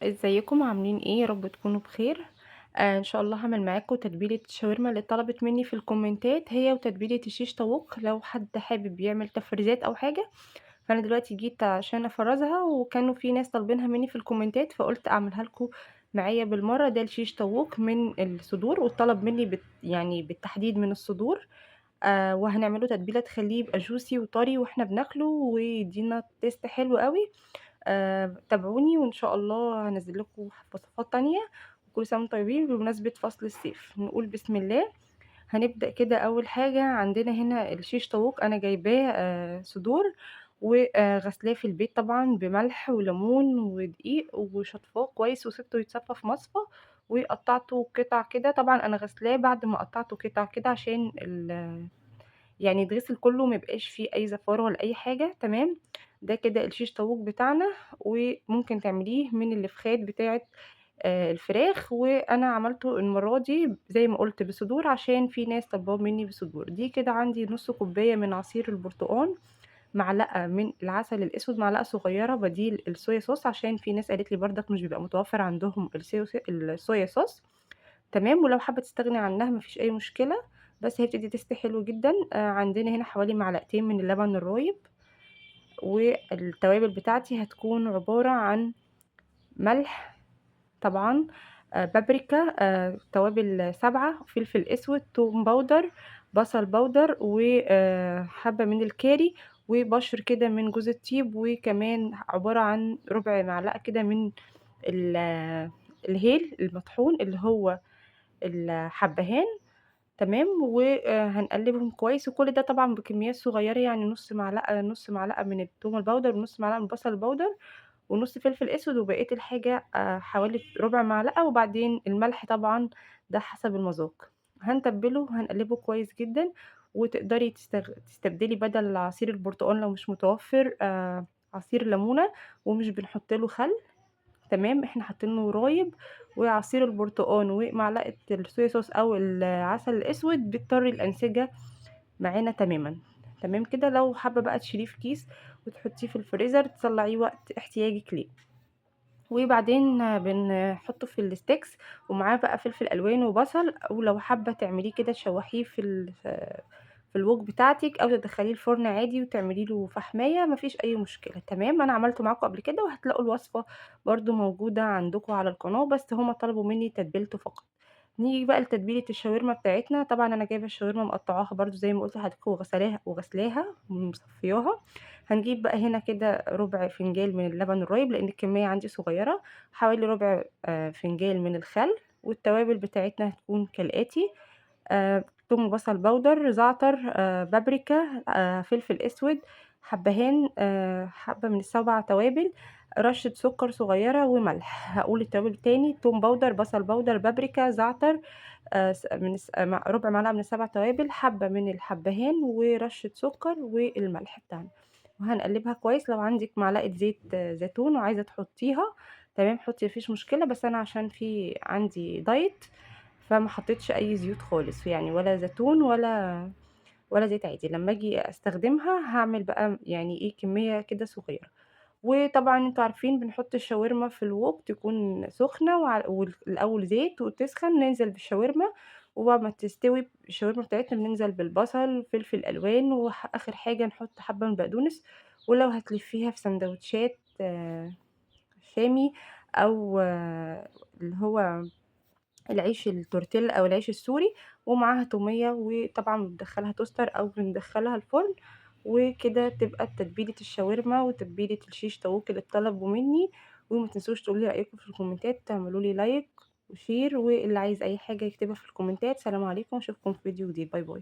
ازيكم عاملين ايه؟ يا رب تكونوا بخير. ان شاء الله هعمل معاكم تتبيله الشاورما اللي طلبت مني في الكومنتات، هي وتتبيله الشيش طاووق. لو حد حابب يعمل تفريزات او حاجه، فانا دلوقتي جيت عشان افرزها، وكانوا في ناس طالبينها مني في الكومنتات، فقلت اعملها لكم معايا بالمره. ده الشيش طاووق من الصدور، والطلب مني يعني بالتحديد من الصدور. وهنعمله تتبيله تخليه يبقى جوسي وطري واحنا بناكله، ويدينا تيست حلو قوي. تابعوني وإن شاء الله هانزل لكم وصفات تانية. وكل سنة وانتم طيبين بمناسبة فصل الصيف. نقول بسم الله. هنبدأ كده. أول حاجة عندنا هنا الشيش طاووق، أنا جايباه صدور، وغسلاه في البيت طبعا بملح وليمون ودقيق، وشطفاه كويس وسبته يتصفى في مصفى، وقطعته قطع كده. طبعا أنا غسلاه بعد ما قطعته قطع كده عشان يعني يتغسل كله، ما يبقاش فيه اي زفاره ولا اي حاجه. تمام. ده كده الشيش طاووق بتاعنا. وممكن تعمليه من اللفخات بتاعه الفراخ، وانا عملته المره دي زي ما قلت بصدور عشان في ناس طلبوه مني بصدور. دي كده عندي نص كوبايه من عصير البرتقال، معلقه من العسل الاسود، معلقه صغيره بديل الصويا صوص، عشان في ناس قالت لي بردك مش بيبقى متوفر عندهم الصويا صوص. تمام. ولو حابة تستغني عنها مفيش أي مشكلة، بس هي بتدي تيست حلو جدا. عندنا هنا حوالي معلقتين من اللبن الرايب. والتوابل بتاعتي هتكون عبارة عن ملح طبعا، بابريكا، توابل 7، فلفل اسود، توم باودر، بصل باودر، وحبة من الكاري، وبشر كده من جوز الطيب، وكمان عبارة عن ربع معلقة كده من الهيل المطحون اللي هو الحبهان. تمام. وهنقلبهم كويس، وكل ده طبعًا بكميات صغيرة، يعني نُص معلقة من التوم الباودر، ونُص معلقة من البصل الباودر، ونُص فلفل أسود، وبقية الحاجة حوالي ربع معلقة، وبعدين الملح طبعًا ده حسب المذاق. هنتبّله وهنقلبه كويس جدًا. وتقدري تستبدلي بدل عصير البرتقال لو مش متوفر عصير ليمونة، ومش بنحط له خل. تمام. إحنا حاطين له رايب وعصير البرتقان ومعلقة الصويا صوص أو العسل الأسود بتطري الأنسجة معانا تمامًا. تمام كده. لو حابة بقى تشيليه في كيس وتحطيه في الفريزر تطلعيه وقت احتياجِك ليه. وبعدين بنحطه في الستيكس، ومعاه بقى فلفل ألوان وبصل، أو لو حابة تعمليه كده تشوحيه في الوك بتاعتِك، أو تدخليه الفرن عادي وتعملي له فحماية، ما فيش أي مشكلة. تمام. أنا عملته معاكم قبل كده، وهتلاقوا الوصفة برضه موجودة عندكم على القناة، بس هُم طلبوا مني تتبيلته فقط. نيجي بقى لتتبيلة الشاورما بتاعتنا. طبعًا أنا جايبة الشاورما مقطعاها برضه زي ما قُلت لحضرتك، وغسلاها ومصفياها. هنجيب بقى هنا كده ربع فنجان من اللبن الرايب، لأن الكمية عندي صغيرة. حوالي ربع فنجان من الخل. والتوابل بتاعتنا هتكون كالآتي: توم وبصل باودر، زعتر، بابريكا، فلفل أسود، حبهان، حبة من ال7 توابل، رشة سكر صغيرة، وملح. هاقول التوابل تاني: توم باودر، بصل باودر، بابريكا، زعتر، س من الس مع ربع معلقة من ال7 توابل، حبة من الحبهان، ورشة سكر، والملح بتاعنا. وهنقلبها كويس. لو عندِك معلقة زيت زيتون وعايزة تحطيها تمام حطي، ما فيش مشكلة، بس أنا عشان عندي دايت فما حطيتش أي زيوت خالص، يعني ولا زيتون ولا زيت عادي. لمّا آجي أستخدمها هاعمل بقى يعني إيه كمية كده صغيرة. وطبعًا أنتم عارفين بنحط الشاورما في الwok تكون سخنة، الأول زيت وتسخن، ننزل بالشاورما، وبعد ما تستوي الشاورما بتاعتنا بننزل بالبصل، فلفل ألوان، آخر حاجة نحط حبة من البقدونس. ولو هتلفيها في ساندوتشات شامي، أو اللي هو العيش التورتيلا أو العيش السوري، ومعاها تومية، وطبعًا بندخّلها توستر أو بندخّلها الفرن. وكده تبقى تتبيلة الشاورما وتتبيلة الشيش طاووق اللي اتطلبوا مني. وما تنسوش تقولوا لي رأيكم في الكومنتات، تعملوا لي لايك وشير، واللي عايز أي حاجة يكتبها في الكومنتات. سلام عليكم، أشوفكم في فيديو جديد. باي باي.